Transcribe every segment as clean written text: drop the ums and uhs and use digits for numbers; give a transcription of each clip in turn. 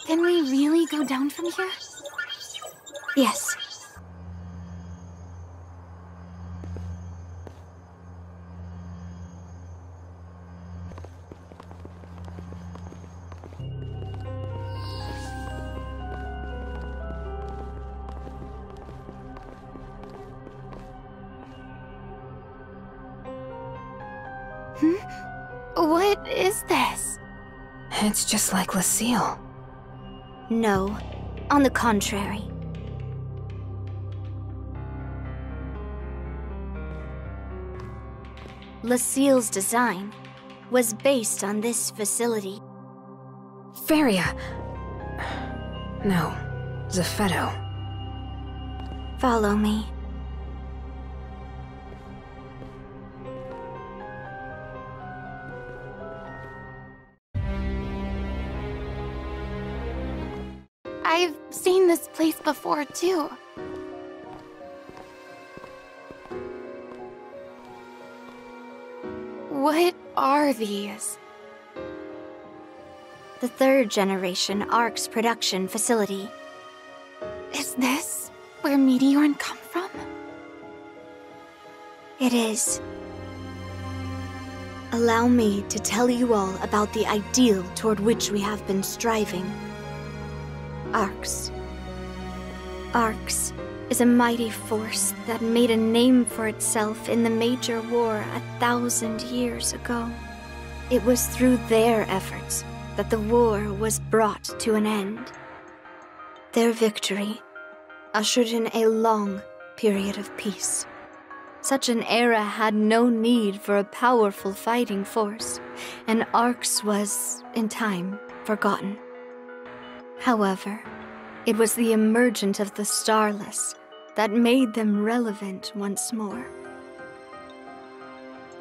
Can we really go down from here? Yes. What is this? It's just like Lucille. No. On the contrary. Lucille's design was based on this facility. Feria. No, Zeffetto. Follow me. I've seen this place before, too. What are these? The third generation ARC's production facility. Is this where Meteorn come from? It is. Allow me to tell you all about the ideal toward which we have been striving. ARCs. ARCs is a mighty force that made a name for itself in the Major War 1,000 years ago. It was through their efforts that the war was brought to an end. Their victory ushered in a long period of peace. Such an era had no need for a powerful fighting force, and ARCs was, in time, forgotten. However, it was the emergence of the Starless that made them relevant once more.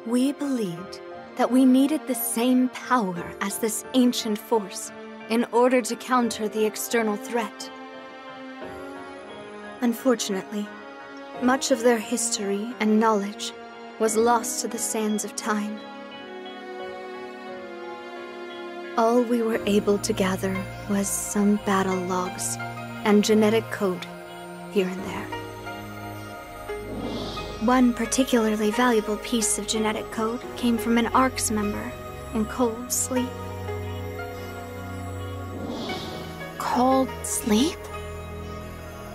We believed that we needed the same power as this ancient force in order to counter the external threat. Unfortunately, much of their history and knowledge was lost to the sands of time. All we were able to gather was some battle logs and genetic code here and there. One particularly valuable piece of genetic code came from an ARCS member in cold sleep. Cold sleep?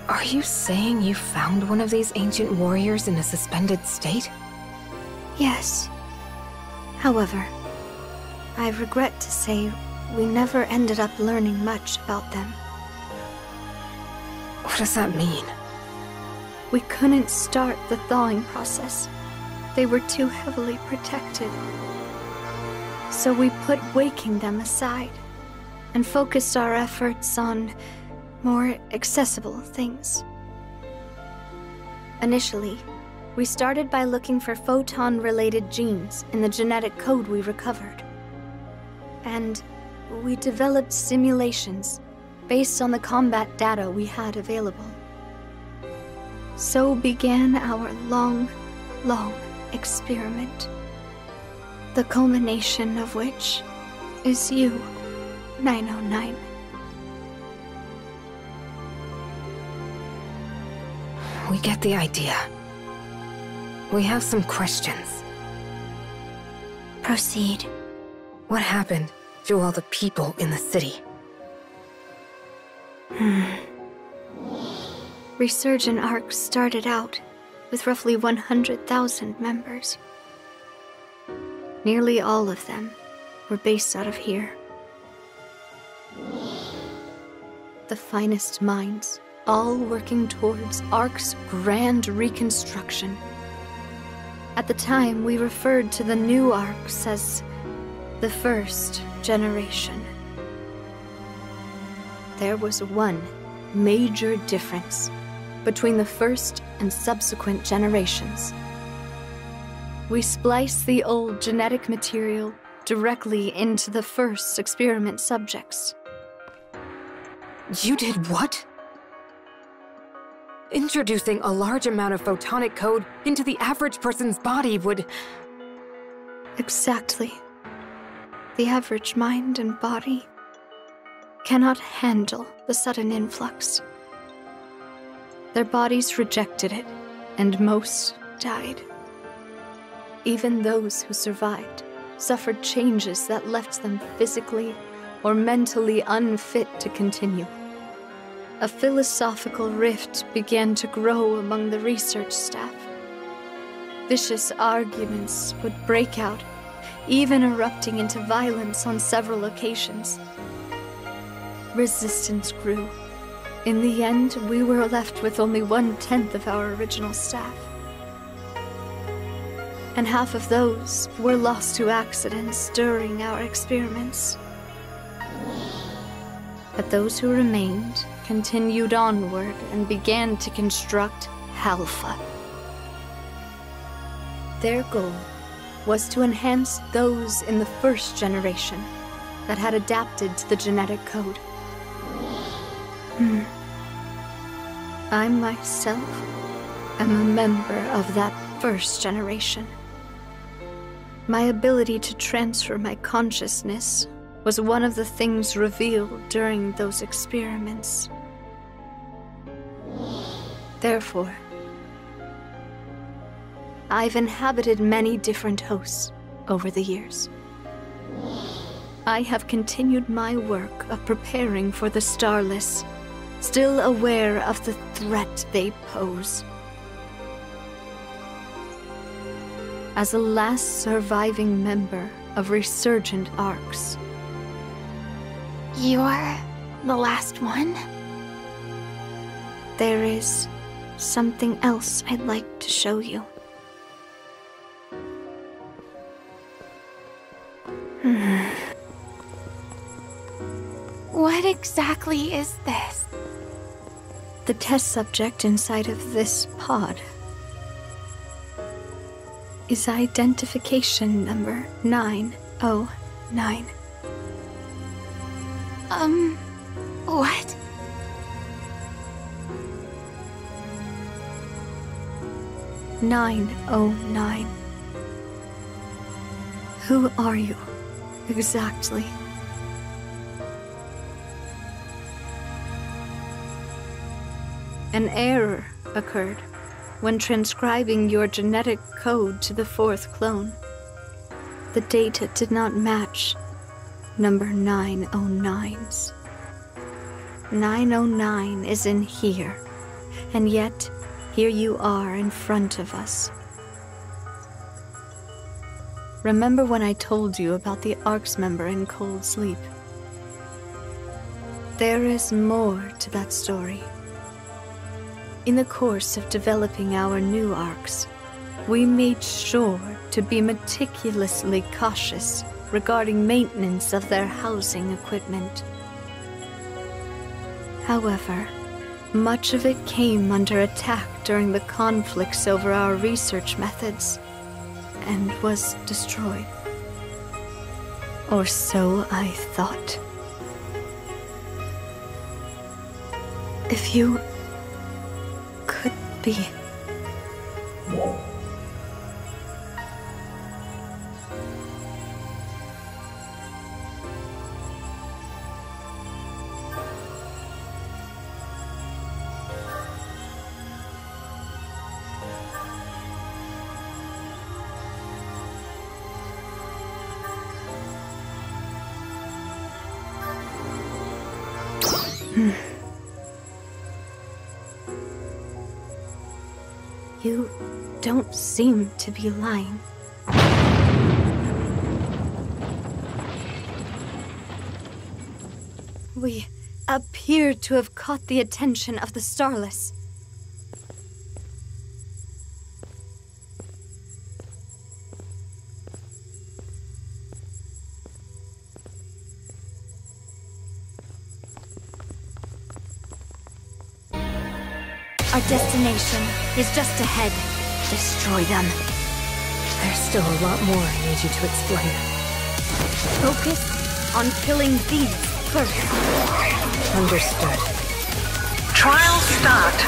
Are you saying you found one of these ancient warriors in a suspended state? Yes. However, I regret to say we never ended up learning much about them. What does that mean? We couldn't start the thawing process. They were too heavily protected. So we put waking them aside and focused our efforts on more accessible things. Initially, we started by looking for photon-related genes in the genetic code we recovered. And we developed simulations based on the combat data we had available. So began our long, long experiment. The culmination of which is you, 909. We get the idea. We have some questions. Proceed. What happened to all the people in the city? Resurgent ARC started out with roughly 100,000 members. Nearly all of them were based out of here. The finest minds, all working towards ARC's grand reconstruction. At the time, we referred to the new ARCs as the first generation. There was one major difference between the first and subsequent generations. We spliced the old genetic material directly into the first experiment subjects. You did what? Introducing a large amount of photonic code into the average person's body would... Exactly. The average mind and body cannot handle the sudden influx. Their bodies rejected it, and most died. Even those who survived suffered changes that left them physically or mentally unfit to continue. A philosophical rift began to grow among the research staff. Vicious arguments would break out, even erupting into violence on several occasions. Resistance grew. In the end, we were left with only 1/10 of our original staff. And half of those were lost to accidents during our experiments. But those who remained continued onward and began to construct Alpha. Their goal was to enhance those in the first generation that had adapted to the genetic code. I myself am a member of that first generation. My ability to transfer my consciousness was one of the things revealed during those experiments. Therefore, I've inhabited many different hosts over the years. I have continued my work of preparing for the Starless, still aware of the threat they pose. As a last surviving member of resurgent arcs. You're the last one? There is something else I'd like to show you. What exactly is this? The test subject inside of this pod is identification number 909. What? "909. Who are you, exactly? An error occurred when transcribing your genetic code to the fourth clone. The data did not match number 909's. 909 is in here, and yet here you are in front of us. Remember when I told you about the ARCS member in Cold Sleep? There is more to that story. In the course of developing our new ARCs, we made sure to be meticulously cautious regarding maintenance of their housing equipment. However, much of it came under attack during the conflicts over our research methods, and was destroyed. Or so I thought. If you could be... You don't seem to be lying. We appear to have caught the attention of the Starless. Our destination is just ahead. Destroy them. There's still a lot more I need you to explain. Focus on killing these first. Understood. Trial start.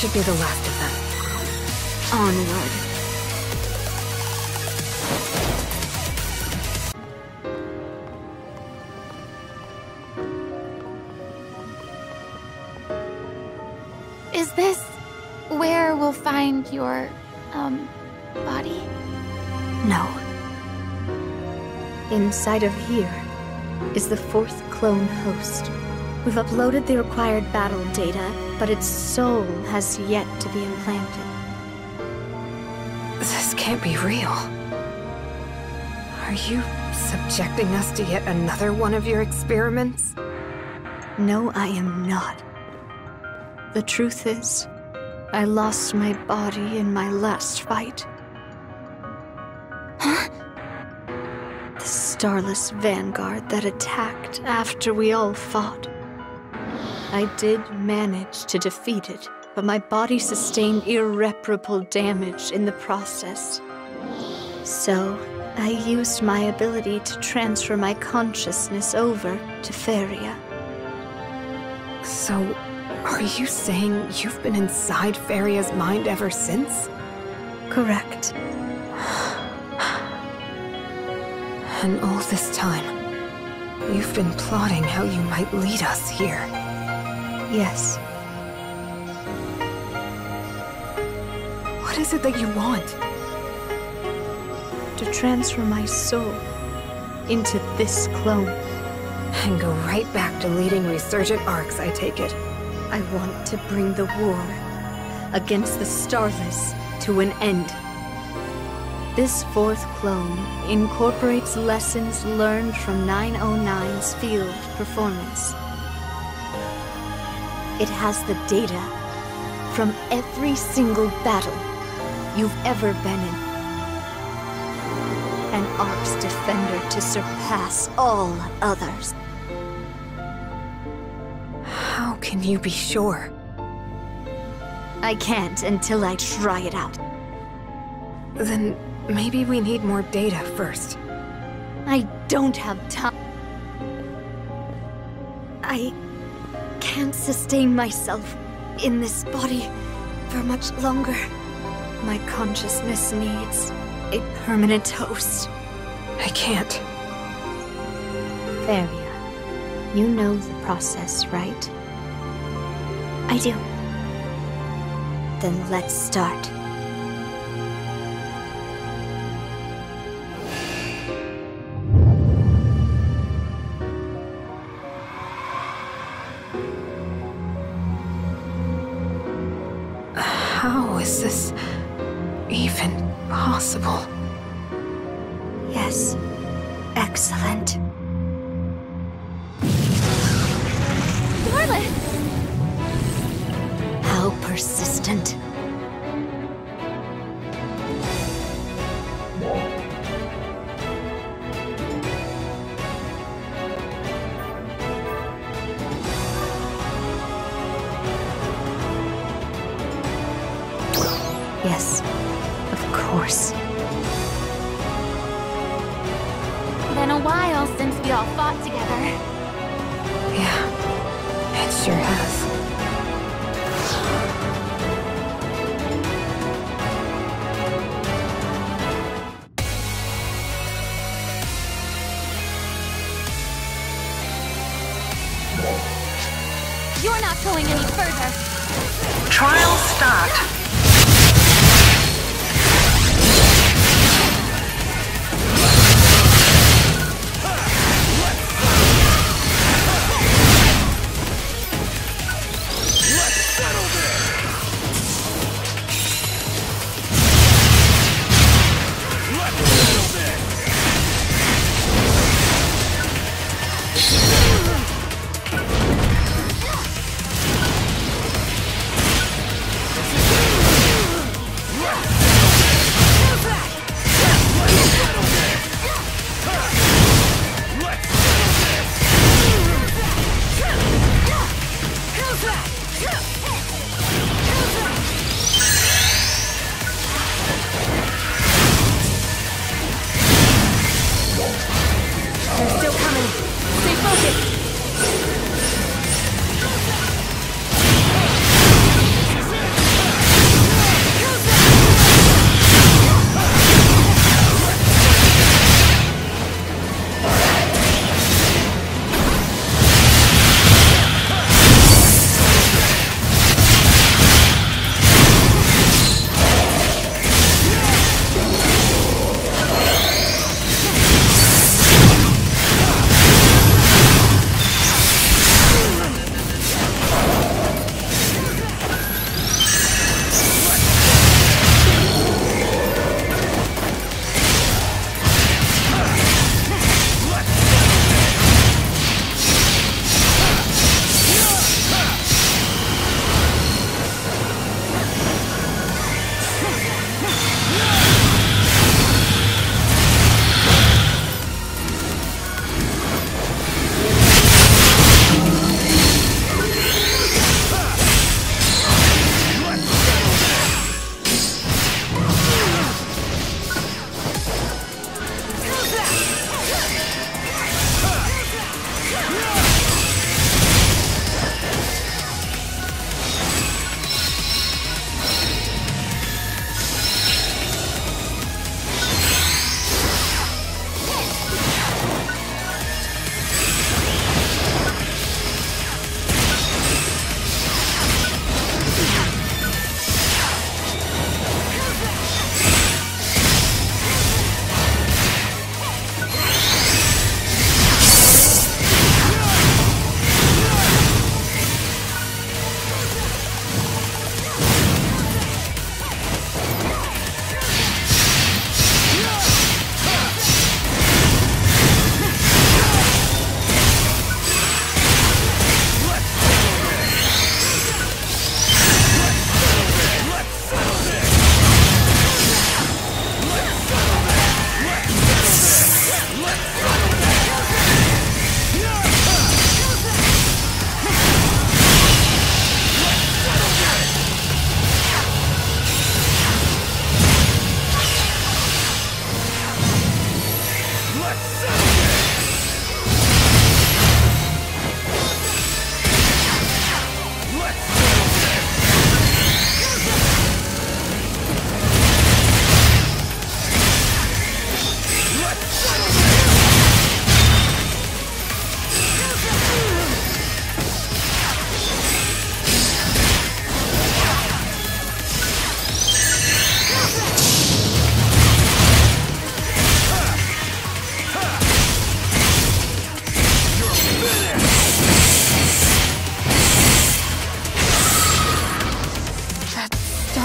should be the last of them. Onward. Is this where we'll find your, body? No. Inside of here is the 4th clone host. We've uploaded the required battle data, but its soul has yet to be implanted. This can't be real. Are you subjecting us to yet another one of your experiments? No, I am not. The truth is, I lost my body in my last fight. Huh? The Starless Vanguard that attacked after we all fought. I did manage to defeat it, but my body sustained irreparable damage in the process. So, I used my ability to transfer my consciousness over to Feria. So, are you saying you've been inside Feria's mind ever since? Correct. And all this time, you've been plotting how you might lead us here. Yes. What is it that you want? To transfer my soul into this clone. And go right back to leading resurgent arcs, I take it. I want to bring the war against the Starless to an end. This 4th clone incorporates lessons learned from 909's field performance. It has the data from every single battle you've ever been in. An Ark's defender to surpass all others. How can you be sure? I can't until I try it out. Then maybe we need more data first. I don't have time. I can't sustain myself in this body for much longer. My consciousness needs a permanent host. I can't. Feria, you know the process, right? I do. Then let's start. How is this even possible? Yes. Excellent. Starless! How persistent. Yes, of course. Been a while since we all fought together. Yeah, it sure has. You're not going any further. Trial start.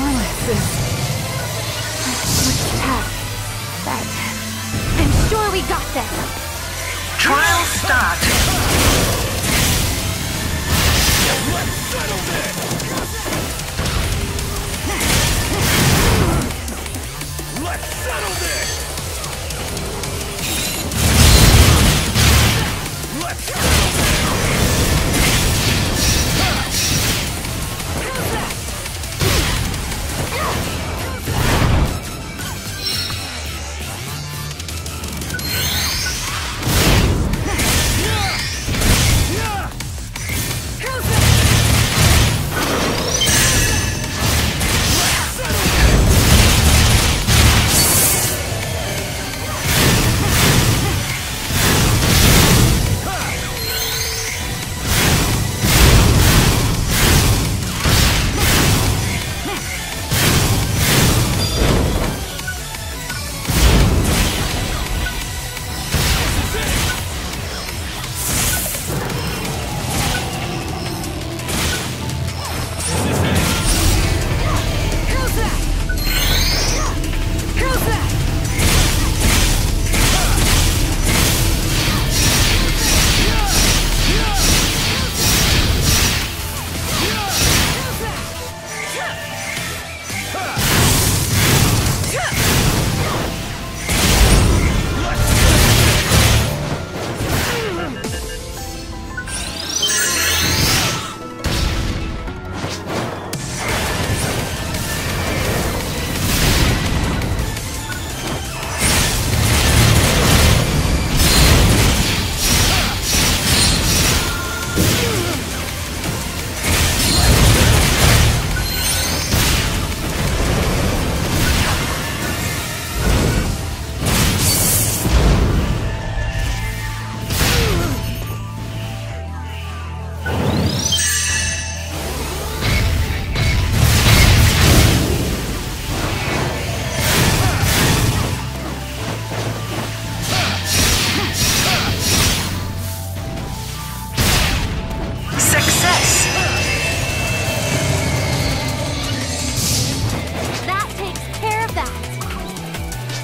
Starless is... Looks tough, but I'm sure we got this. Trial start. Let's settle this! Let's settle this! Let's settle this!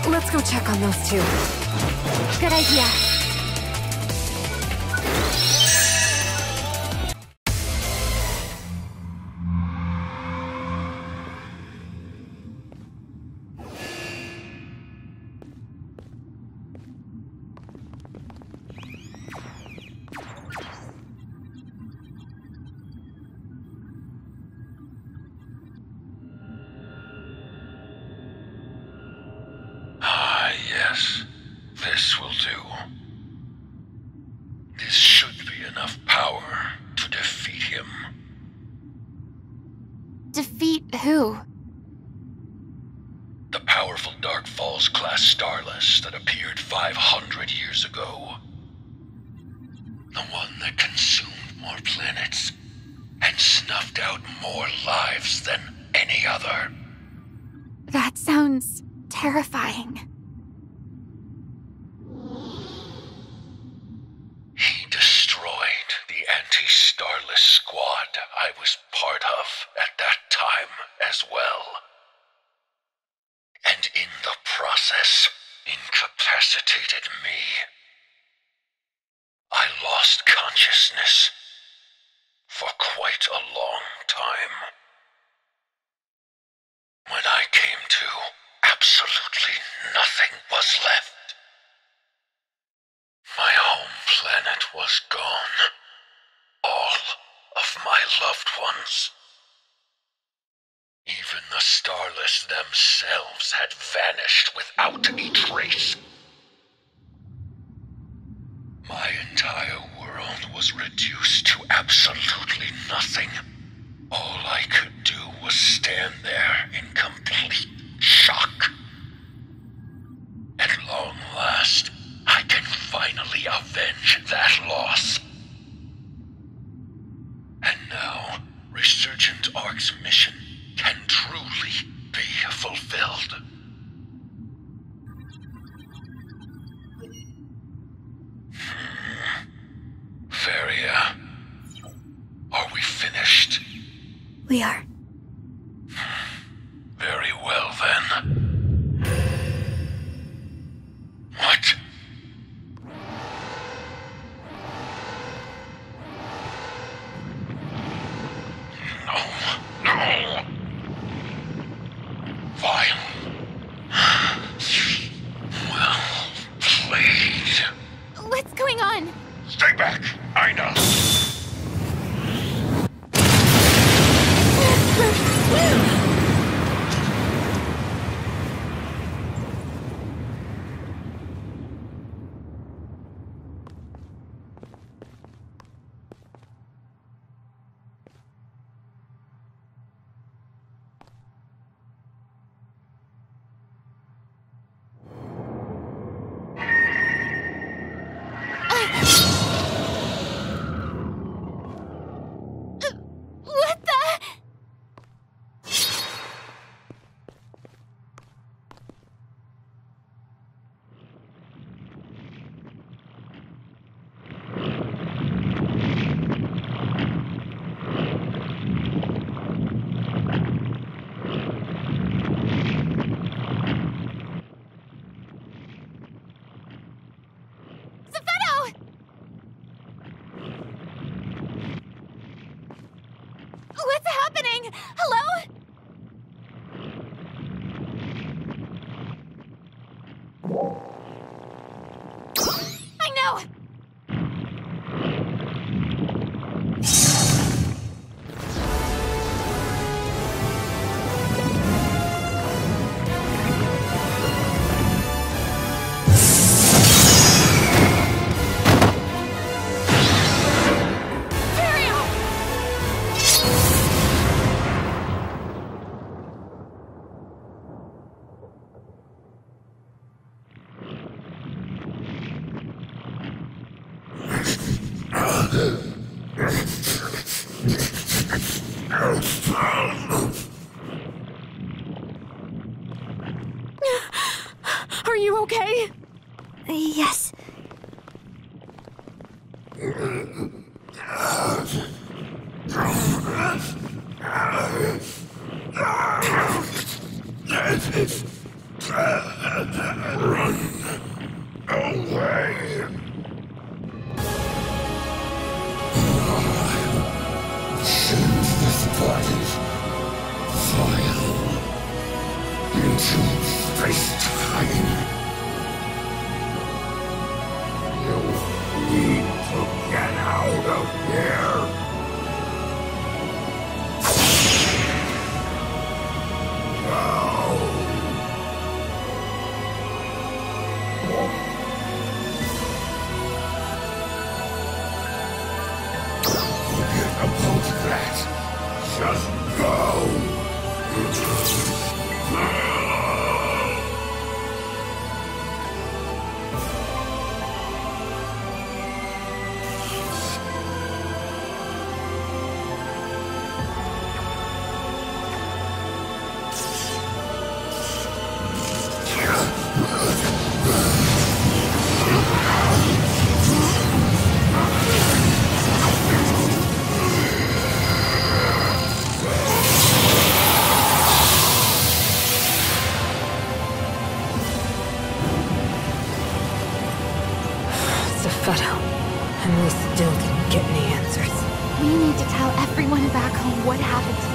Let's go check on those two. Good idea. Yes, this will do. This should be enough power to defeat him. Defeat who? The powerful Dark Falls class Starless that appeared 500 years ago. The one that consumed more planets and snuffed out more lives than any other. That sounds terrifying. He destroyed the anti-Starless squad I was part of at that time as well. And in the process, incapacitated me. I lost consciousness for quite a long time. When I came to, absolutely nothing was left. My home planet was gone. All of my loved ones. Even the Starless themselves had vanished without a trace. My entire world was reduced to absolutely nothing. All I could do was stand there in complete shock. At long last, I can finally avenge that loss. And now, Resurgent Ark's mission can truly be fulfilled. Varia, are we finished? We are. Vael. Well played. What's going on? Stay back. I know. What the? What's happening? Hello? I know! Are you okay? Yes. Run away. Send this body, Vael, into space-time. You need to get out of here. Forget about that. Just go. And we still didn't get any answers. We need to tell everyone back home what happened to